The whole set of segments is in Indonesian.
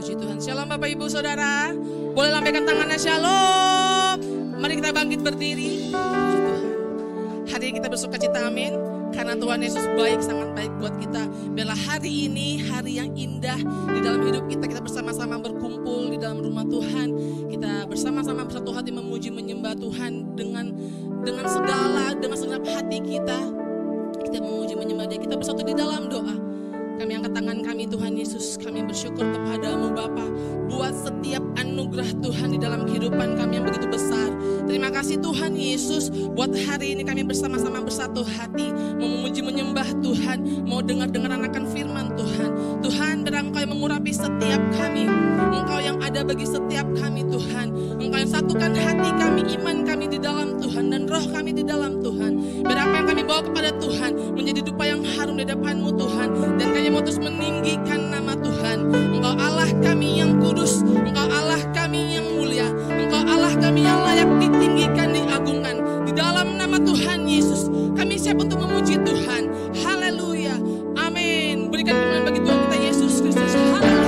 Puji Tuhan. Shalom Bapak Ibu Saudara. Boleh lambaikan tangannya, shalom. Mari kita bangkit berdiri. Puji Tuhan. Hari ini kita bersuka cita, amin. Karena Tuhan Yesus baik, sangat baik buat kita. Biarlah hari ini hari yang indah di dalam hidup kita. Kita bersama-sama berkumpul di dalam rumah Tuhan. Kita bersama-sama bersatu hati memuji menyembah Tuhan dengan segenap hati kita. Kita memuji menyembah Dia. Kita bersatu di dalam doa. Kami angkat tangan kami, Tuhan Yesus, kami bersyukur kepada-Mu Bapa buat setiap anugerah Tuhan di dalam kehidupan kami yang begitu besar. Terima kasih Tuhan Yesus, buat hari ini kami bersama-sama bersatu hati mau memuji menyembah Tuhan, mau dengar-dengar akan firman Tuhan. Tuhan, biar Engkau yang mengurapi setiap kami, Engkau yang ada bagi setiap kami Tuhan. Engkau yang satukan hati kami, iman kami di dalam Tuhan dan roh kami di dalam Tuhan. Biar apa yang kami bawa kepada Tuhan menjadi dupa yang harum di depan-Mu Tuhan, dan kami mau terus meninggikan nama Tuhan. Engkau Allah kami yang kudus, Engkau Allah kami yang mulia, Engkau Allah kami yang layak ditinggikan, diagungkan. Di dalam nama Tuhan Yesus kami siap untuk memuji Tuhan. Haleluya, amin. Berikan kemuliaan bagi Tuhan kita Yesus Kristus. Haleluya.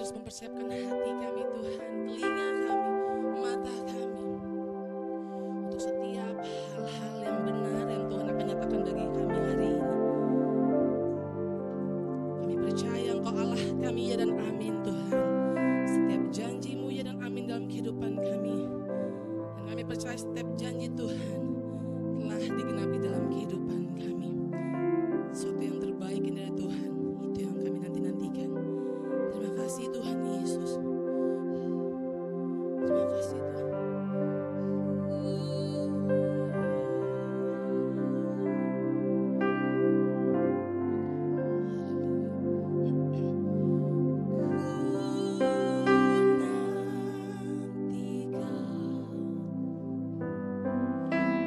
terus mempersiapkan hati kami Tuhan, telinga kami, mata kami, untuk setiap hal-hal yang benar yang Tuhan akan nyatakan bagi kami hari ini. Kami percaya Engkau Allah kami, ya dan amin Tuhan. Setiap janji-Mu ya dan amin dalam kehidupan kami. Dan kami percaya setiap janji Tuhan telah digenapi dalam kehidupan kami. Sesuatu yang terbaik ini dari Tuhan, itu yang kami nanti-nantikan. Terima kasih Tuhan Yesus. Terima kasih Tuhan.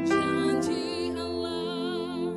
Janji Allah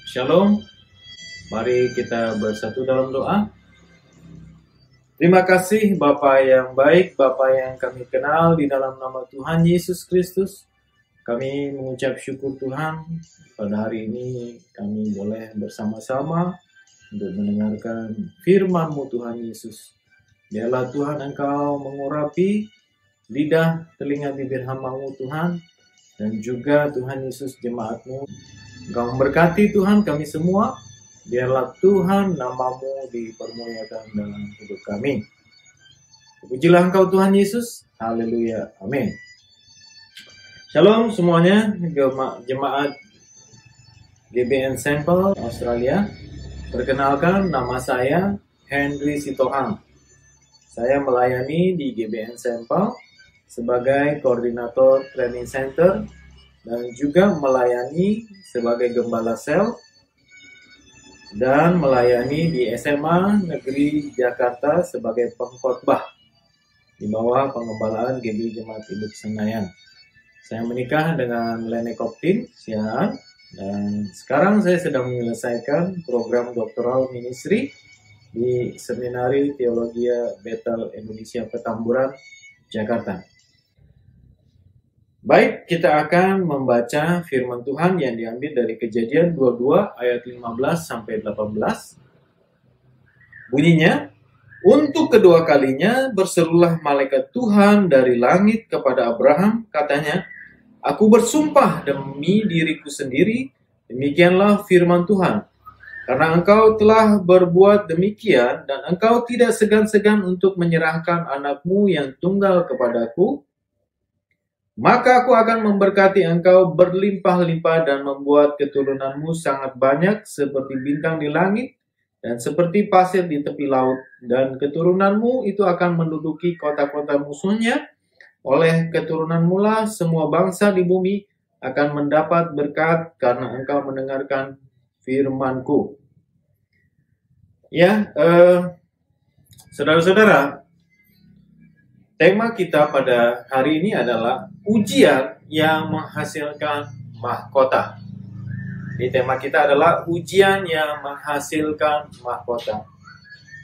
Shalom, mari kita bersatu dalam doa. Terima kasih Bapa yang baik, Bapa yang kami kenal, di dalam nama Tuhan Yesus Kristus. Kami mengucap syukur Tuhan, pada hari ini kami boleh bersama-sama untuk mendengarkan firman-Mu Tuhan Yesus. Biarlah Tuhan Engkau mengurapi lidah, telinga, bibir hamba-Mu Tuhan, dan juga Tuhan Yesus jemaat-Mu. Engkau memberkati Tuhan kami semua. Biarlah Tuhan nama-Mu dipermuliakan dalam hidup kami. Pujilah Engkau Tuhan Yesus. Haleluya. Amin. Shalom semuanya, jemaat GBN Sampel Australia. Perkenalkan, nama saya Henry Sitohang. Saya melayani di GBN Sampel sebagai koordinator training center dan juga melayani sebagai gembala sel dan melayani di SMA Negeri Jakarta sebagai pengkhotbah di bawah pengembalaan GB Jemaat Induk Senayan. Saya menikah dengan Lene Koptin Siaan dan sekarang saya sedang menyelesaikan program doktoral ministry di Seminari Teologia Bethel Indonesia Petamburan, Jakarta. Baik, kita akan membaca firman Tuhan yang diambil dari Kejadian 22 ayat 15 sampai 18. Bunyinya, untuk kedua kalinya berserulah malaikat Tuhan dari langit kepada Abraham, katanya, aku bersumpah demi diriku sendiri, demikianlah firman Tuhan. Karena engkau telah berbuat demikian dan engkau tidak segan-segan untuk menyerahkan anakmu yang tunggal kepadaku, maka aku akan memberkati engkau berlimpah-limpah dan membuat keturunanmu sangat banyak seperti bintang di langit dan seperti pasir di tepi laut. Dan keturunanmu itu akan menduduki kota-kota musuhnya. Oleh keturunanmu lah semua bangsa di bumi akan mendapat berkat karena engkau mendengarkan firman-Ku. Ya, saudara-saudara, tema kita pada hari ini adalah ujian yang menghasilkan mahkota. Jadi tema kita adalah ujian yang menghasilkan mahkota.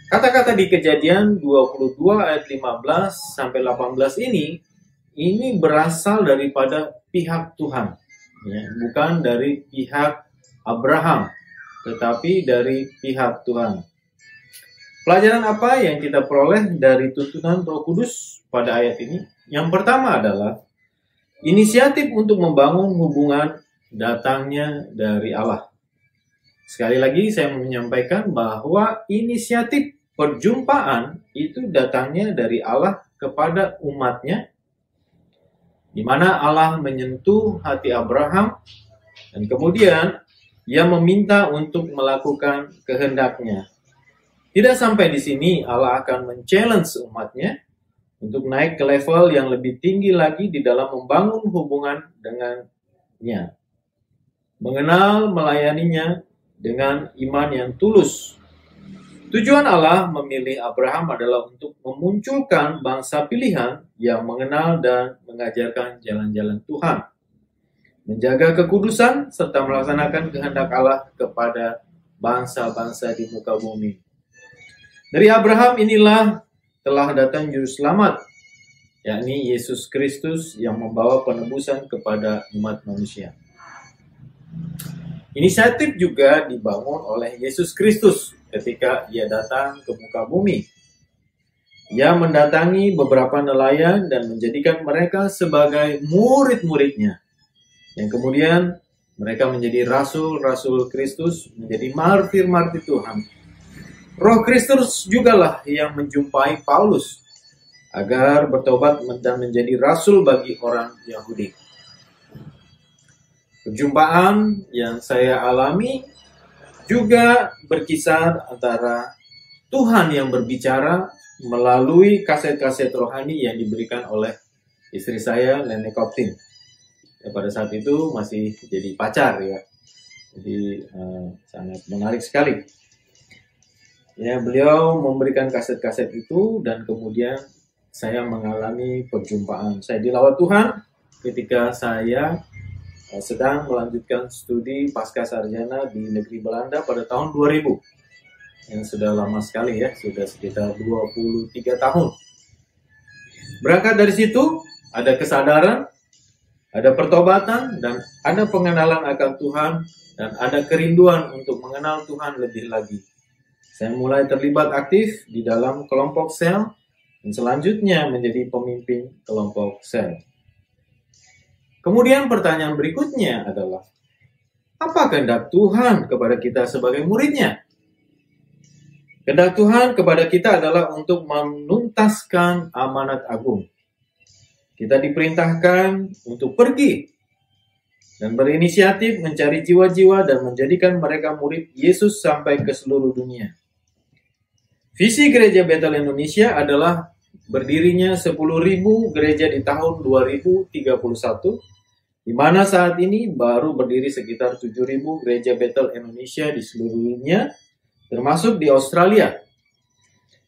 Kata-kata di Kejadian 22 ayat 15 sampai 18 ini berasal daripada pihak Tuhan, ya, bukan dari pihak Abraham, tetapi dari pihak Tuhan. Pelajaran apa yang kita peroleh dari tuntunan Roh Kudus pada ayat ini? Yang pertama adalah inisiatif untuk membangun hubungan datangnya dari Allah. Sekali lagi saya menyampaikan bahwa inisiatif perjumpaan itu datangnya dari Allah kepada umatnya, di mana Allah menyentuh hati Abraham dan kemudian ia meminta untuk melakukan kehendaknya. Tidak sampai di sini, Allah akan men-challenge umatnya untuk naik ke level yang lebih tinggi lagi di dalam membangun hubungan dengannya. Mengenal, melayaninya dengan iman yang tulus. Tujuan Allah memilih Abraham adalah untuk memunculkan bangsa pilihan yang mengenal dan mengajarkan jalan-jalan Tuhan. Menjaga kekudusan serta melaksanakan kehendak Allah kepada bangsa-bangsa di muka bumi. Dari Abraham inilah telah datang juru selamat, yakni Yesus Kristus yang membawa penebusan kepada umat manusia. Inisiatif juga dibangun oleh Yesus Kristus ketika ia datang ke muka bumi. Ia mendatangi beberapa nelayan dan menjadikan mereka sebagai murid-muridnya. Yang kemudian mereka menjadi rasul-rasul Kristus, menjadi martir-martir Tuhan. Roh Kristus jugalah yang menjumpai Paulus agar bertobat dan menjadi rasul bagi orang Yahudi. Perjumpaan yang saya alami juga berkisar antara Tuhan yang berbicara melalui kaset-kaset rohani yang diberikan oleh istri saya, Lene Koptin. Ya, pada saat itu masih jadi pacar ya, jadi sangat menarik sekali. Ya, beliau memberikan kaset-kaset itu dan kemudian saya mengalami perjumpaan. Saya dilawat Tuhan ketika saya sedang melanjutkan studi pasca sarjana di negeri Belanda pada tahun 2000. Yang sudah lama sekali ya, sudah sekitar 23 tahun. Berangkat dari situ, ada kesadaran, ada pertobatan, dan ada pengenalan akan Tuhan, dan ada kerinduan untuk mengenal Tuhan lebih lagi. Saya mulai terlibat aktif di dalam kelompok sel, dan selanjutnya menjadi pemimpin kelompok sel. Kemudian pertanyaan berikutnya adalah, apa kehendak Tuhan kepada kita sebagai muridnya? Kehendak Tuhan kepada kita adalah untuk menuntaskan amanat agung. Kita diperintahkan untuk pergi dan berinisiatif mencari jiwa-jiwa dan menjadikan mereka murid Yesus sampai ke seluruh dunia. Visi Gereja Bethel Indonesia adalah berdirinya 10.000 gereja di tahun 2031, di mana saat ini baru berdiri sekitar 7.000 gereja Bethel Indonesia di seluruh dunia, termasuk di Australia.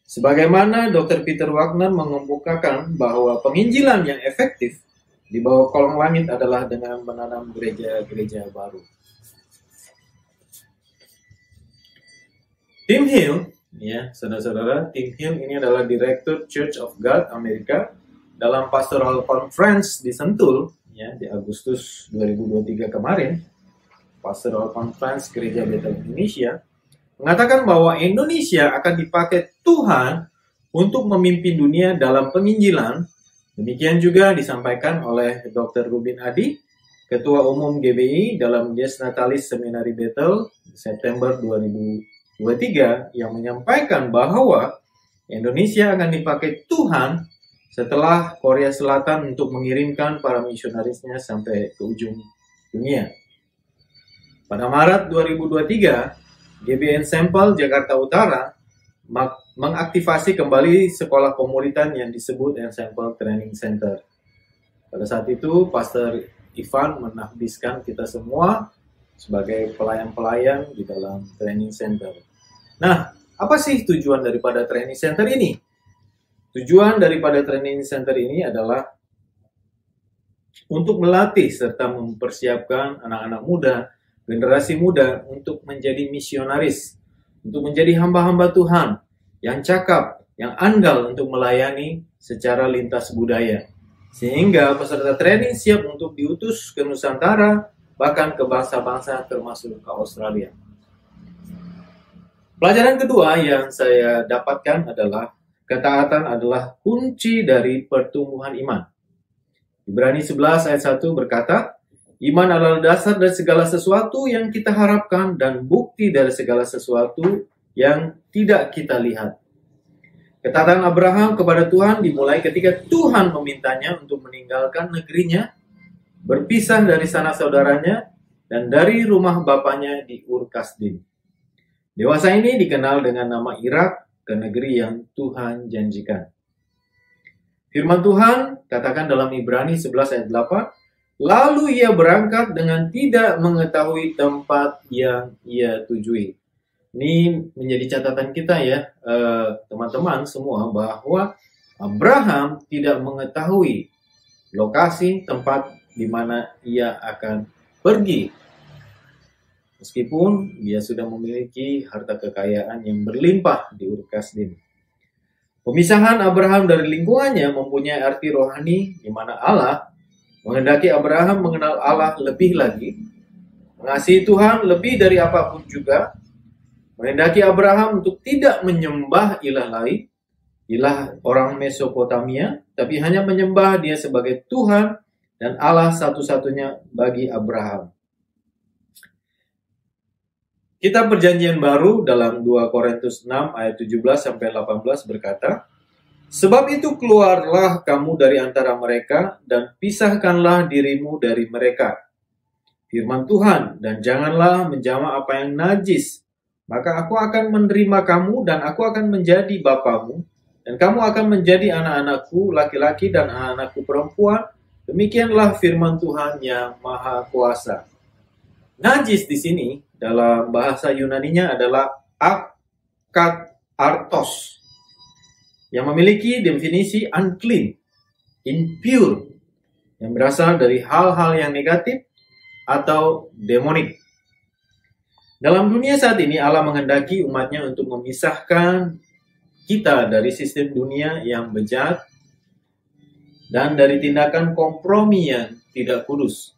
Sebagaimana Dr. Peter Wagner mengemukakan bahwa penginjilan yang efektif di bawah kolong langit adalah dengan menanam gereja-gereja baru. Tim Hill, ya saudara-saudara, Tim Hill ini adalah Direktur Church of God Amerika dalam Pastoral Conference di Sentul, ya, di Agustus 2023 kemarin. Pastoral Conference Gereja Bethel Indonesia mengatakan bahwa Indonesia akan dipakai Tuhan untuk memimpin dunia dalam penginjilan. Demikian juga disampaikan oleh Dr. Rubin Adi, Ketua Umum GBI dalam Dies Natalis Seminari Bethel September 2023, yang menyampaikan bahwa Indonesia akan dipakai Tuhan setelah Korea Selatan untuk mengirimkan para misionarisnya sampai ke ujung dunia. Pada Maret 2023, GBI Ensemble Jakarta Utara mengaktifasi kembali sekolah pemuritan yang disebut Ensemble Training Center. Pada saat itu, Pastor Ivan menahbiskan kita semua sebagai pelayan-pelayan di dalam training center. Nah, apa sih tujuan daripada training center ini? Tujuan daripada training center ini adalah untuk melatih serta mempersiapkan anak-anak muda, generasi muda untuk menjadi misionaris, untuk menjadi hamba-hamba Tuhan yang cakap, yang andal untuk melayani secara lintas budaya. Sehingga peserta training siap untuk diutus ke Nusantara, bahkan ke bangsa-bangsa termasuk ke Australia. Pelajaran kedua yang saya dapatkan adalah ketaatan adalah kunci dari pertumbuhan iman. Ibrani 11 ayat 1 berkata, iman adalah dasar dari segala sesuatu yang kita harapkan dan bukti dari segala sesuatu yang tidak kita lihat. Ketaatan Abraham kepada Tuhan dimulai ketika Tuhan memintanya untuk meninggalkan negerinya, berpisah dari sanak saudaranya, dan dari rumah bapaknya di Ur Kasdim. Dewasa ini dikenal dengan nama Irak, ke negeri yang Tuhan janjikan. Firman Tuhan katakan dalam Ibrani 11 ayat 8, lalu ia berangkat dengan tidak mengetahui tempat yang ia tujui. Ini menjadi catatan kita ya, teman-teman semua, bahwa Abraham tidak mengetahui lokasi tempat di mana ia akan pergi. Meskipun dia sudah memiliki harta kekayaan yang berlimpah di Ur Kasdim. Pemisahan Abraham dari lingkungannya mempunyai arti rohani, di mana Allah menghendaki Abraham mengenal Allah lebih lagi, mengasihi Tuhan lebih dari apapun juga, menghendaki Abraham untuk tidak menyembah ilah lain, ilah orang Mesopotamia, tapi hanya menyembah dia sebagai Tuhan dan Allah satu-satunya bagi Abraham. Kitab Perjanjian Baru dalam 2 Korintus 6 ayat 17-18 berkata, sebab itu keluarlah kamu dari antara mereka dan pisahkanlah dirimu dari mereka. Firman Tuhan, dan janganlah menjamah apa yang najis. Maka aku akan menerima kamu dan aku akan menjadi bapamu, dan kamu akan menjadi anak-anakku laki-laki dan anak-anakku perempuan. Demikianlah firman Tuhan yang Maha Kuasa. Najis di sini dalam bahasa Yunaninya adalah akatartos, yang memiliki definisi unclean, impure, yang berasal dari hal-hal yang negatif, atau demonik. Dalam dunia saat ini, Allah menghendaki umatnya untuk memisahkan kita dari sistem dunia yang bejat dan dari tindakan kompromi yang tidak kudus.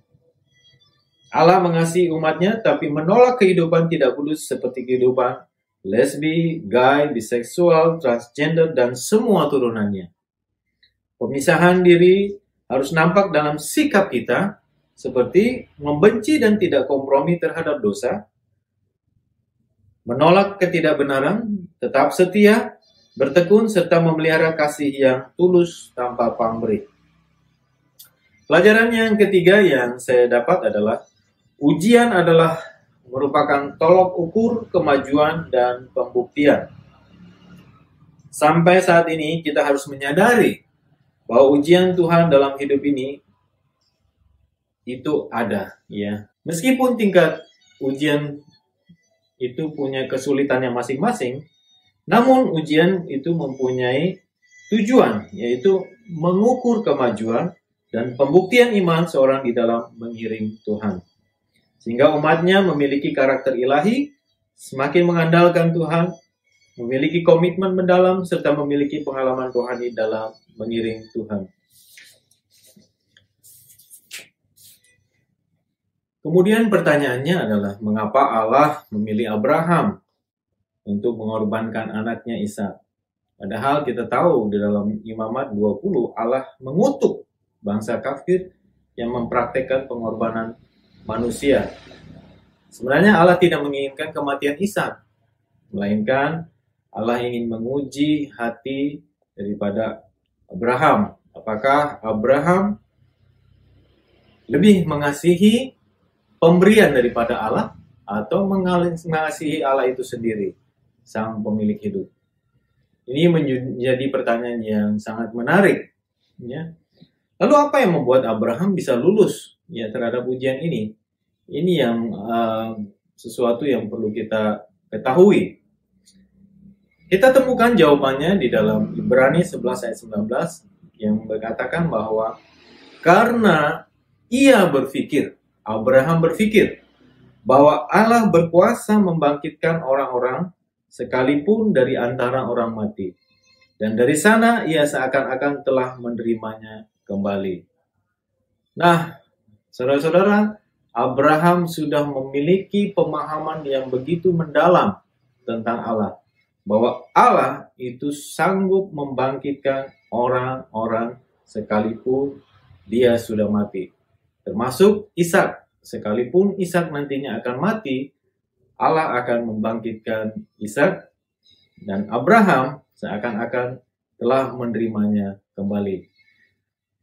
Allah mengasihi umatnya, tapi menolak kehidupan tidak kudus seperti kehidupan lesbi, gay, biseksual, transgender, dan semua turunannya. Pemisahan diri harus nampak dalam sikap kita, seperti membenci dan tidak kompromi terhadap dosa, menolak ketidakbenaran, tetap setia, bertekun, serta memelihara kasih yang tulus tanpa pamrih. Pelajaran yang ketiga yang saya dapat adalah ujian adalah merupakan tolok ukur kemajuan dan pembuktian. Sampai saat ini kita harus menyadari bahwa ujian Tuhan dalam hidup ini itu ada, ya. Meskipun tingkat ujian itu punya kesulitannya masing-masing, namun ujian itu mempunyai tujuan, yaitu mengukur kemajuan dan pembuktian iman seorang di dalam mengiring Tuhan. Sehingga umatnya memiliki karakter ilahi, semakin mengandalkan Tuhan, memiliki komitmen mendalam, serta memiliki pengalaman rohani dalam mengiring Tuhan. Kemudian pertanyaannya adalah, mengapa Allah memilih Abraham untuk mengorbankan anaknya Ishak? Padahal kita tahu di dalam Imamat 20, Allah mengutuk bangsa kafir yang mempraktekkan pengorbanan manusia. Sebenarnya Allah tidak menginginkan kematian Ishak, melainkan Allah ingin menguji hati daripada Abraham. Apakah Abraham lebih mengasihi pemberian daripada Allah atau mengasihi Allah itu sendiri, sang pemilik hidup? Ini menjadi pertanyaan yang sangat menarik, ya. Lalu apa yang membuat Abraham bisa lulus, ya, terhadap ujian ini? Ini yang sesuatu yang perlu kita ketahui. Kita temukan jawabannya di dalam Ibrani 11 ayat 19 yang berkatakan bahwa karena Abraham berpikir bahwa Allah berkuasa membangkitkan orang-orang sekalipun dari antara orang mati. Dan dari sana ia seakan-akan telah menerimanya kembali. Nah, saudara-saudara, Abraham sudah memiliki pemahaman yang begitu mendalam tentang Allah. Bahwa Allah itu sanggup membangkitkan orang-orang sekalipun dia sudah mati. Termasuk Ishak. Sekalipun Ishak nantinya akan mati, Allah akan membangkitkan Ishak, dan Abraham seakan-akan telah menerimanya kembali.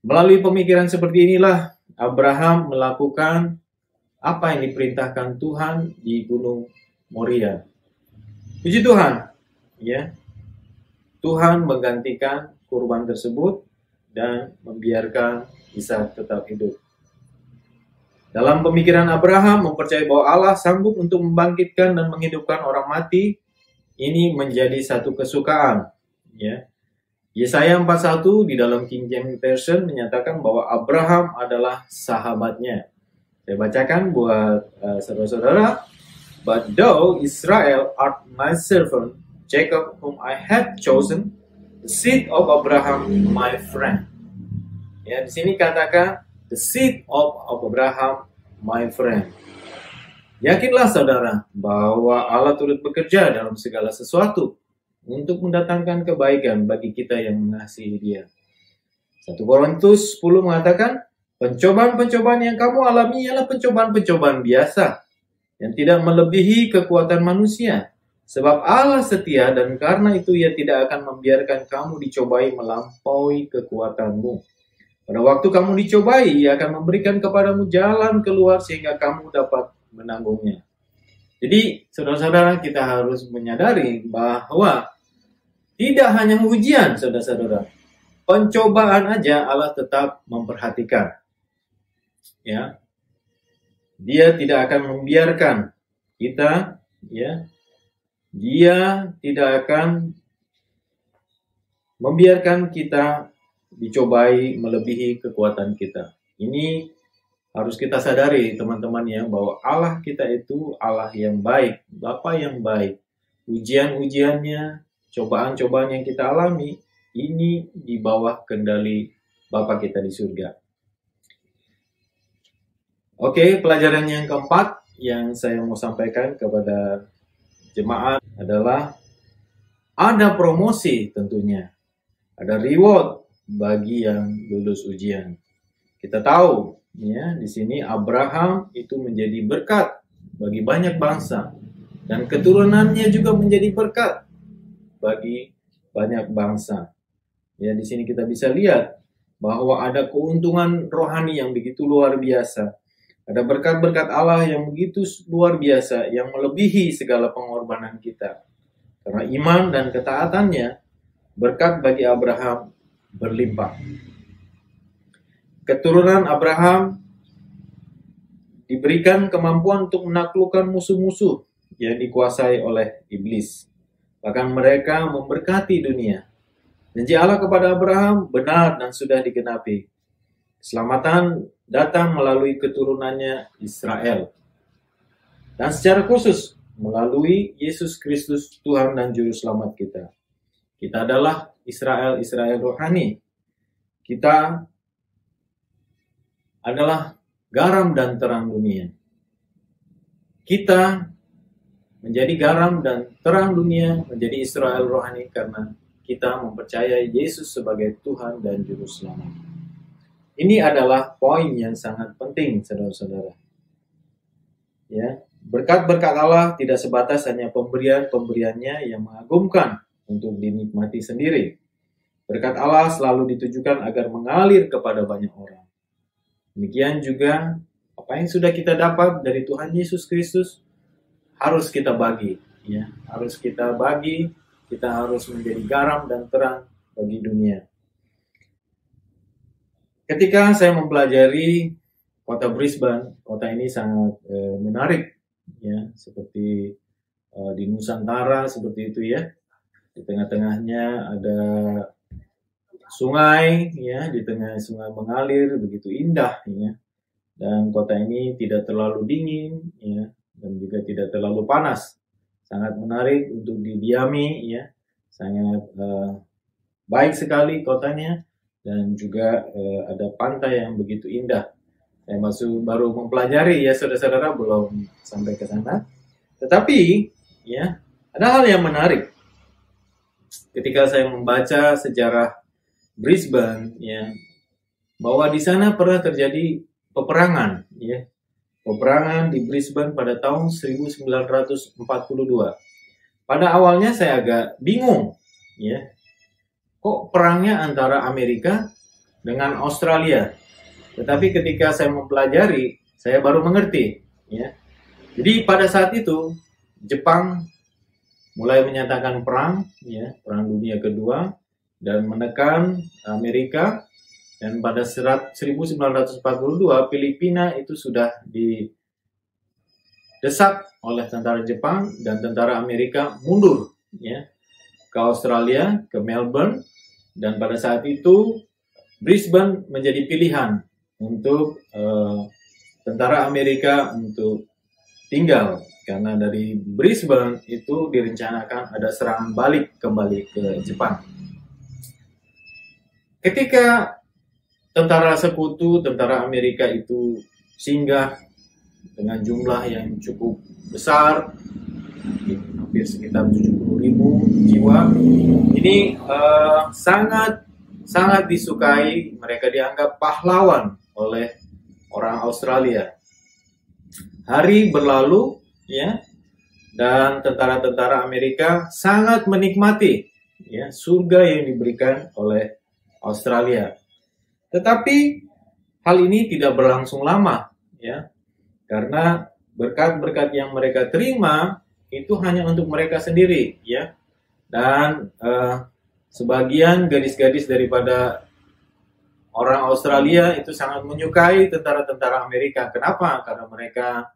Melalui pemikiran seperti inilah Abraham melakukan apa yang diperintahkan Tuhan di Gunung Moria. Puji Tuhan, ya. Tuhan menggantikan kurban tersebut dan membiarkan Ishak tetap hidup. Dalam pemikiran Abraham mempercayai bahwa Allah sanggup untuk membangkitkan dan menghidupkan orang mati, ini menjadi satu kesukaan, ya. Yesaya 41 di dalam King James Version menyatakan bahwa Abraham adalah sahabatnya. Saya bacakan buat saudara-saudara. But thou, Israel, art my servant, Jacob, whom I had chosen, the seed of Abraham, my friend. Ya, di sini katakan the seed of Abraham, my friend. Yakinlah saudara bahwa Allah turut bekerja dalam segala sesuatu untuk mendatangkan kebaikan bagi kita yang mengasihi Dia. 1 Korintus 10 mengatakan, pencobaan-pencobaan yang kamu alami ialah pencobaan-pencobaan biasa yang tidak melebihi kekuatan manusia. Sebab Allah setia dan karena itu Ia tidak akan membiarkan kamu dicobai melampaui kekuatanmu. Pada waktu kamu dicobai, Ia akan memberikan kepadamu jalan keluar sehingga kamu dapat menanggungnya. Jadi, saudara-saudara, kita harus menyadari bahwa tidak hanya ujian, saudara-saudara. Pencobaan aja Allah tetap memperhatikan. Ya. Dia tidak akan membiarkan kita, ya. Dia tidak akan membiarkan kita dicobai melebihi kekuatan kita. Ini harus kita sadari teman-teman ya, bahwa Allah kita itu Allah yang baik, Bapa yang baik. Ujian-ujiannya, cobaan-cobaan yang kita alami, ini di bawah kendali Bapa kita di surga. Oke, pelajaran yang keempat yang saya mau sampaikan kepada jemaat adalah ada promosi tentunya. Ada reward bagi yang lulus ujian. Kita tahu ya, di sini Abraham itu menjadi berkat bagi banyak bangsa dan keturunannya juga menjadi berkat bagi banyak bangsa. Ya, di sini kita bisa lihat bahwa ada keuntungan rohani yang begitu luar biasa. Ada berkat-berkat Allah yang begitu luar biasa yang melebihi segala pengorbanan kita. Karena iman dan ketaatannya, berkat bagi Abraham berlimpah. Keturunan Abraham diberikan kemampuan untuk menaklukkan musuh-musuh yang dikuasai oleh iblis. Bahkan mereka memberkati dunia. Janji Allah kepada Abraham benar dan sudah digenapi. Keselamatan datang melalui keturunannya Israel. Dan secara khusus melalui Yesus Kristus Tuhan dan Juru Selamat kita. Kita adalah Israel rohani. Kita adalah garam dan terang dunia. Kita menjadi garam dan terang dunia, menjadi Israel rohani karena kita mempercayai Yesus sebagai Tuhan dan Juru Selamat. Ini adalah poin yang sangat penting, saudara-saudara. Ya, berkat-berkat Allah tidak sebatas hanya pemberian-pemberiannya yang mengagumkan untuk dinikmati sendiri. Berkat Allah selalu ditujukan agar mengalir kepada banyak orang. Demikian juga apa yang sudah kita dapat dari Tuhan Yesus Kristus harus kita bagi, ya, harus kita bagi. Kita harus menjadi garam dan terang bagi dunia. Ketika saya mempelajari kota Brisbane, kota ini sangat menarik, ya, seperti di Nusantara seperti itu ya. Di tengah-tengahnya ada sungai, ya, di tengah sungai mengalir begitu indah, ya. Dan kota ini tidak terlalu dingin, ya, dan juga tidak terlalu panas. Sangat menarik untuk didiami, ya. Sangat baik sekali kotanya, dan juga ada pantai yang begitu indah. Saya baru mempelajari ya saudara-saudara, belum sampai ke sana. Tetapi ya ada hal yang menarik. Ketika saya membaca sejarah Brisbane, ya, bahwa di sana pernah terjadi peperangan, ya. Peperangan di Brisbane pada tahun 1942. Pada awalnya saya agak bingung, ya. Kok perangnya antara Amerika dengan Australia? Tetapi ketika saya mempelajari, saya baru mengerti, ya. Jadi pada saat itu Jepang mulai menyatakan perang, ya, Perang Dunia Kedua, dan menekan Amerika. Dan pada 1942 Filipina itu sudah didesak oleh tentara Jepang dan tentara Amerika mundur, ya, ke Australia, ke Melbourne. Dan pada saat itu Brisbane menjadi pilihan untuk tentara Amerika untuk tinggal, karena dari Brisbane itu direncanakan ada serangan balik kembali ke Jepang. Ketika tentara sekutu, tentara Amerika itu singgah dengan jumlah yang cukup besar, hampir sekitar 70.000 jiwa. Ini sangat disukai, mereka dianggap pahlawan oleh orang Australia. Hari berlalu, ya, dan tentara-tentara Amerika sangat menikmati, ya, surga yang diberikan oleh Australia. Tetapi hal ini tidak berlangsung lama, ya, karena berkat-berkat yang mereka terima itu hanya untuk mereka sendiri, ya, dan sebagian gadis-gadis daripada orang Australia itu sangat menyukai tentara-tentara Amerika. Kenapa? Karena mereka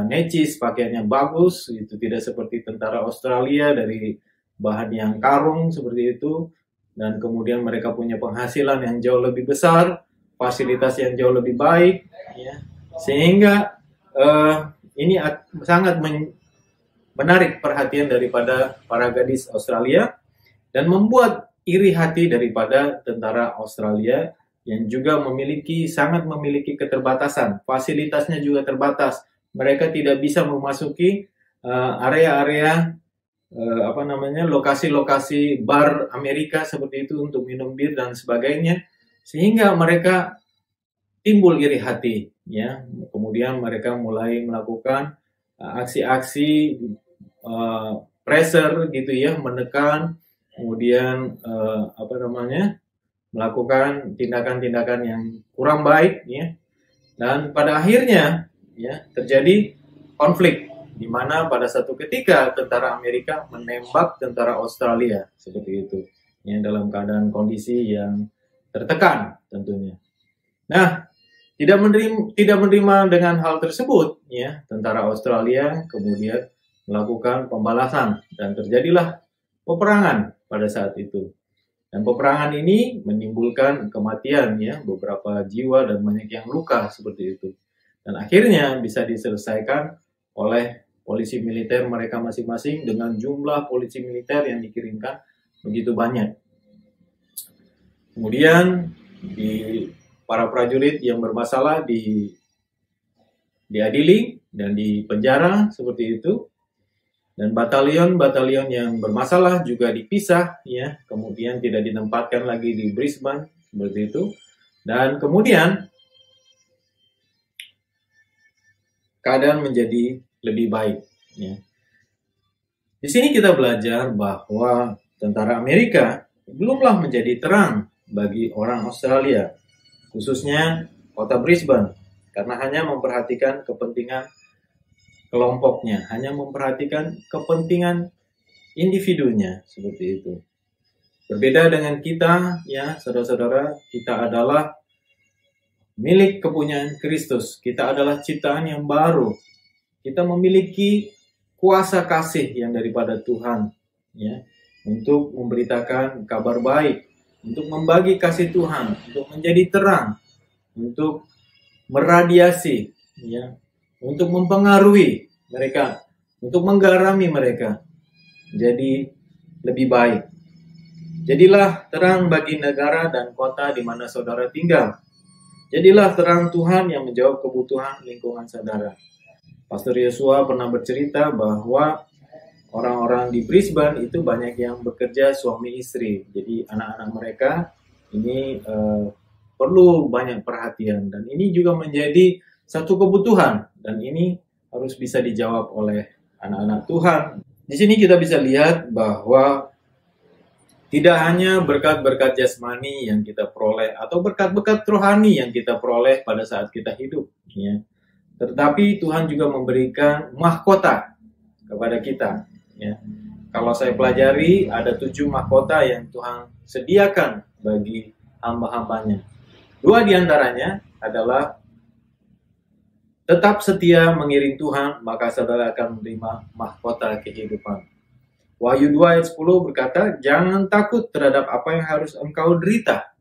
necis, pakaiannya bagus, itu tidak seperti tentara Australia dari bahan yang karung seperti itu. Dan kemudian mereka punya penghasilan yang jauh lebih besar, fasilitas yang jauh lebih baik, ya. Sehingga ini sangat menarik perhatian daripada para gadis Australia dan membuat iri hati daripada tentara Australia yang juga sangat memiliki keterbatasan. Fasilitasnya juga terbatas. Mereka tidak bisa memasuki area-area lokasi-lokasi bar Amerika seperti itu untuk minum bir dan sebagainya, sehingga mereka timbul iri hati, ya. Kemudian mereka mulai melakukan aksi-aksi pressure gitu ya, menekan, kemudian melakukan tindakan-tindakan yang kurang baik, ya. Dan pada akhirnya ya terjadi konflik di mana pada satu ketika tentara Amerika menembak tentara Australia seperti itu, ya, dalam keadaan kondisi yang tertekan tentunya. Nah, tidak menerima dengan hal tersebut, ya, tentara Australia kemudian melakukan pembalasan dan terjadilah peperangan pada saat itu. Dan peperangan ini menimbulkan kematian, ya, beberapa jiwa dan banyak yang luka seperti itu. Dan akhirnya bisa diselesaikan oleh polisi militer mereka masing-masing dengan jumlah polisi militer yang dikirimkan begitu banyak. Kemudian para prajurit yang bermasalah diadili dan dipenjara seperti itu, dan batalion-batalion yang bermasalah juga dipisah, ya, kemudian tidak ditempatkan lagi di Brisbane seperti itu, dan kemudian keadaan menjadi lebih baik, ya. Di sini kita belajar bahwa tentara Amerika belumlah menjadi terang bagi orang Australia, khususnya kota Brisbane, karena hanya memperhatikan kepentingan kelompoknya, hanya memperhatikan kepentingan individunya seperti itu. Berbeda dengan kita, ya saudara-saudara, kita adalah milik kepunyaan Kristus. Kita adalah ciptaan yang baru. Kita memiliki kuasa kasih yang daripada Tuhan, ya, untuk memberitakan kabar baik, untuk membagi kasih Tuhan, untuk menjadi terang, untuk meradiasi, ya, untuk mempengaruhi mereka, untuk menggarami mereka jadi lebih baik. Jadilah terang bagi negara dan kota di mana saudara tinggal. Jadilah terang Tuhan yang menjawab kebutuhan lingkungan saudara. Pastor Yosua pernah bercerita bahwa orang-orang di Brisbane itu banyak yang bekerja suami istri. Jadi anak-anak mereka ini perlu banyak perhatian, dan ini juga menjadi satu kebutuhan, dan ini harus bisa dijawab oleh anak-anak Tuhan. Di sini kita bisa lihat bahwa tidak hanya berkat-berkat jasmani yang kita peroleh atau berkat-berkat rohani yang kita peroleh pada saat kita hidup, ya. Tetapi Tuhan juga memberikan mahkota kepada kita, ya. Kalau saya pelajari, ada 7 mahkota yang Tuhan sediakan bagi hamba-hambanya. 2 diantaranya adalah tetap setia mengiring Tuhan, maka saudara akan menerima mahkota kehidupan. Wahyu 2 ayat 10 berkata, jangan takut terhadap apa yang harus engkau derita.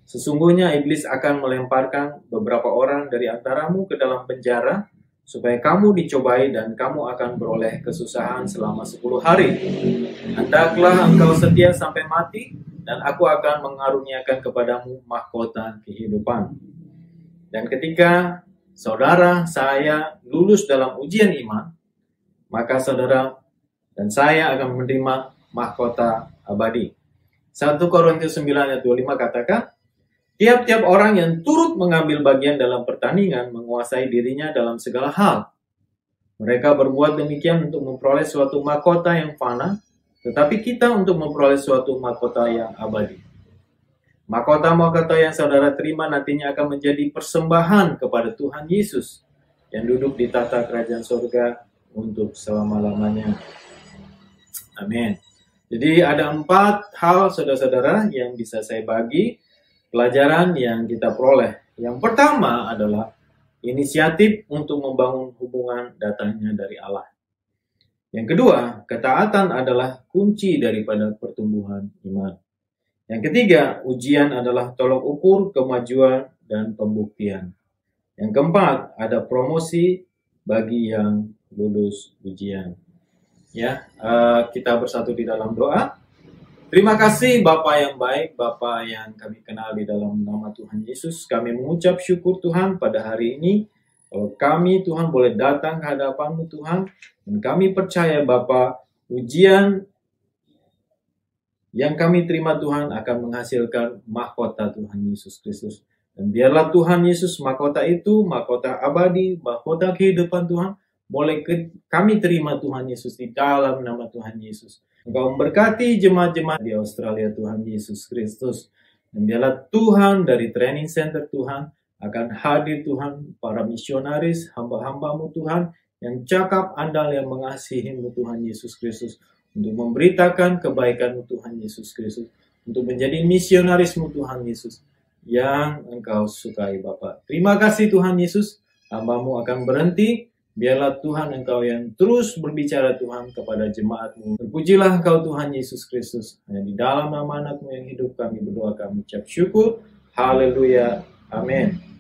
Sesungguhnya iblis akan melemparkan beberapa orang dari antaramu ke dalam penjara, supaya kamu dicobai dan kamu akan beroleh kesusahan selama 10 hari. Hendaklah engkau setia sampai mati, dan aku akan mengaruniakan kepadamu mahkota kehidupan. Dan ketika saudara saya lulus dalam ujian iman, maka saudara dan saya akan menerima mahkota abadi. 1 Korintus 9 ayat 25 katakan, tiap-tiap orang yang turut mengambil bagian dalam pertandingan menguasai dirinya dalam segala hal. Mereka berbuat demikian untuk memperoleh suatu mahkota yang fana, tetapi kita untuk memperoleh suatu mahkota yang abadi. Mahkota-mahkota yang saudara terima nantinya akan menjadi persembahan kepada Tuhan Yesus yang duduk di tahta kerajaan surga untuk selama-lamanya. Amin. Jadi ada 4 hal saudara-saudara yang bisa saya bagi pelajaran yang kita peroleh. Yang pertama adalah inisiatif untuk membangun hubungan datangnya dari Allah. Yang kedua, ketaatan adalah kunci daripada pertumbuhan iman. Yang ketiga, ujian adalah tolok ukur kemajuan dan pembuktian. Yang keempat, ada promosi bagi yang lulus ujian. Ya, kita bersatu di dalam doa. Terima kasih Bapa yang baik, Bapa yang kami kenal di dalam nama Tuhan Yesus. Kami mengucap syukur Tuhan pada hari ini. Kalau kami Tuhan boleh datang ke hadapan-Mu Tuhan. Dan kami percaya Bapa, ujian yang kami terima Tuhan akan menghasilkan mahkota Tuhan Yesus Kristus. Dan biarlah Tuhan Yesus mahkota itu, mahkota abadi, mahkota kehidupan Tuhan, boleh kami terima Tuhan Yesus di dalam nama Tuhan Yesus. Engkau memberkati jemaat-jemaat di Australia Tuhan Yesus Kristus. Dan biarlah Tuhan dari training center Tuhan akan hadir Tuhan, para misionaris, hamba-hamba-Mu Tuhan, yang cakap andal yang mengasihi-Mu Tuhan Yesus Kristus. Untuk memberitakan kebaikan-Mu Tuhan Yesus Kristus. Untuk menjadi misionaris-Mu Tuhan Yesus yang Engkau sukai Bapa. Terima kasih Tuhan Yesus. Hamba-Mu akan berhenti. Biarlah Tuhan Engkau yang terus berbicara Tuhan kepada jemaat-Mu. Terpujilah Engkau Tuhan Yesus Kristus. Hanya di dalam nama anak-Mu yang hidup kami berdoa, kami ucap syukur. Haleluya. Amin.